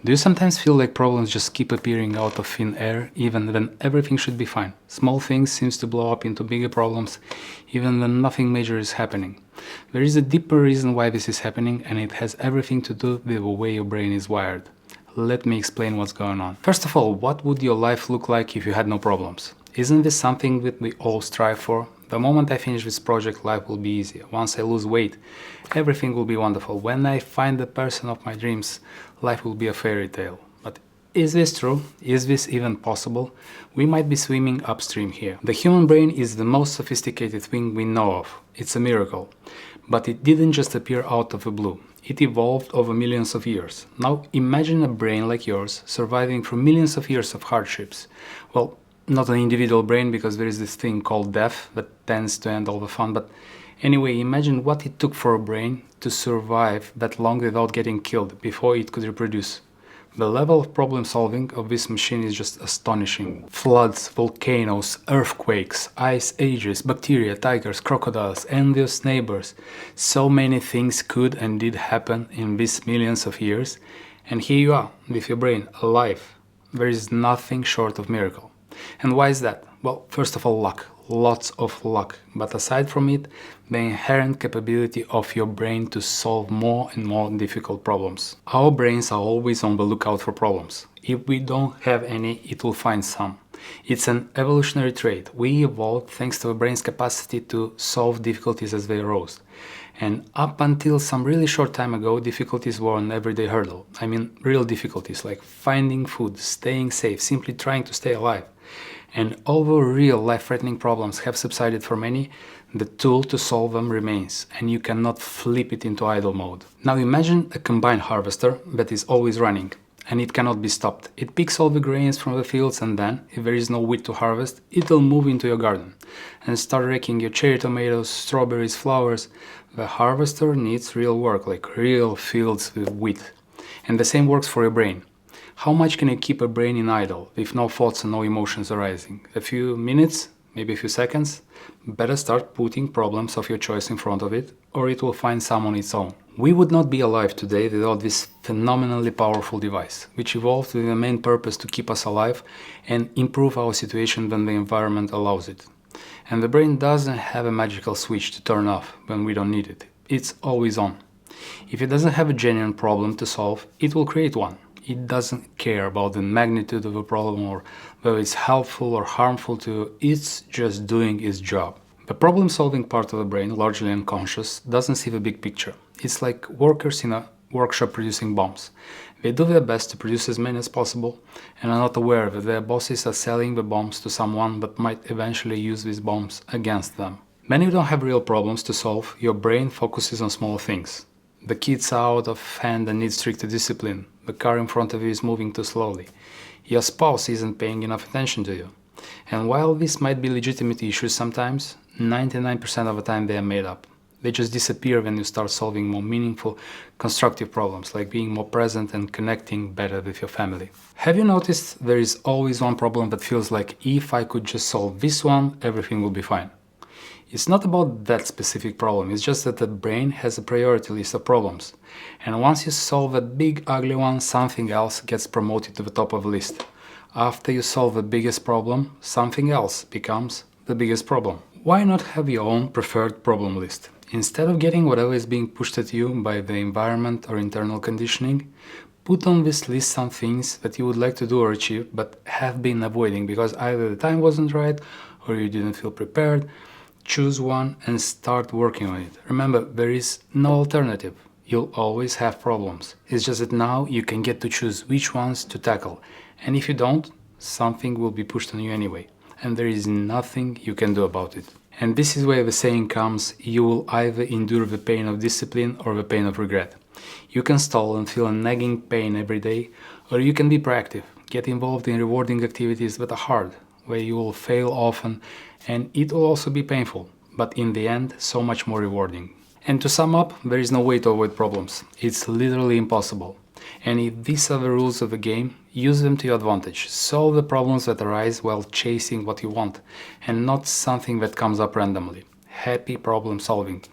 Do you sometimes feel like problems just keep appearing out of thin air, even when everything should be fine? Small things seem to blow up into bigger problems, even when nothing major is happening. There is a deeper reason why this is happening, and it has everything to do with the way your brain is wired. Let me explain what's going on. First of all, what would your life look like if you had no problems? Isn't this something that we all strive for? The moment I finish this project, life will be easier. Once I lose weight, everything will be wonderful. When I find the person of my dreams, life will be a fairy tale. But is this true? Is this even possible? We might be swimming upstream here. The human brain is the most sophisticated thing we know of. It's a miracle. But it didn't just appear out of the blue. It evolved over millions of years. Now imagine a brain like yours surviving through millions of years of hardships. Well, not an individual brain, because there is this thing called death that tends to end all the fun, but anyway, imagine what it took for a brain to survive that long without getting killed before it could reproduce. The level of problem solving of this machine is just astonishing. Floods, volcanoes, earthquakes, ice ages, bacteria, tigers, crocodiles, envious neighbors. So many things could and did happen in these millions of years, and here you are with your brain alive. There is nothing short of miracle. And why is that? Well, first of all, luck. Lots of luck. But aside from it, the inherent capability of your brain to solve more and more difficult problems. Our brains are always on the lookout for problems. If we don't have any, it will find some. It's an evolutionary trait. We evolved thanks to the brain's capacity to solve difficulties as they arose. And up until some really short time ago, difficulties were an everyday hurdle. I mean, real difficulties like finding food, staying safe, simply trying to stay alive. And although real life-threatening problems have subsided for many, the tool to solve them remains, and you cannot flip it into idle mode. Now imagine a combine harvester that is always running, and it cannot be stopped. It picks all the grains from the fields, and then, if there is no wheat to harvest, it will move into your garden and start wrecking your cherry tomatoes, strawberries, flowers. The harvester needs real work, like real fields with wheat. And the same works for your brain. How much can you keep a brain in idle, with no thoughts and no emotions arising? A few minutes? Maybe a few seconds? Better start putting problems of your choice in front of it, or it will find some on its own. We would not be alive today without this phenomenally powerful device, which evolved with the main purpose to keep us alive and improve our situation when the environment allows it. And the brain doesn't have a magical switch to turn off when we don't need it. It's always on. If it doesn't have a genuine problem to solve, it will create one. It doesn't care about the magnitude of a problem or whether it's helpful or harmful to you. It's just doing its job. The problem-solving part of the brain, largely unconscious, doesn't see the big picture. It's like workers in a workshop producing bombs. They do their best to produce as many as possible and are not aware that their bosses are selling the bombs to someone that might eventually use these bombs against them. When you don't have real problems to solve, your brain focuses on smaller things. The kids are out of hand and need stricter discipline. The car in front of you is moving too slowly. Your spouse isn't paying enough attention to you. And while this might be legitimate issues sometimes, 99% of the time they are made up. They just disappear when you start solving more meaningful, constructive problems, like being more present and connecting better with your family. Have you noticed there is always one problem that feels like if I could just solve this one, everything will be fine? It's not about that specific problem, it's just that the brain has a priority list of problems. And once you solve a big ugly one, something else gets promoted to the top of the list. After you solve the biggest problem, something else becomes the biggest problem. Why not have your own preferred problem list? Instead of getting whatever is being pushed at you by the environment or internal conditioning, put on this list some things that you would like to do or achieve but have been avoiding because either the time wasn't right or you didn't feel prepared. Choose one and start working on it. Remember, there is no alternative. You'll always have problems. It's just that now you can get to choose which ones to tackle. And if you don't, something will be pushed on you anyway. And there is nothing you can do about it. And this is where the saying comes, you will either endure the pain of discipline or the pain of regret. You can stall and feel a nagging pain every day, or you can be proactive, get involved in rewarding activities that are hard, where you will fail often, and it will also be painful, but in the end, so much more rewarding. And to sum up, there is no way to avoid problems. It's literally impossible. And if these are the rules of the game, use them to your advantage. Solve the problems that arise while chasing what you want, and not something that comes up randomly. Happy problem solving.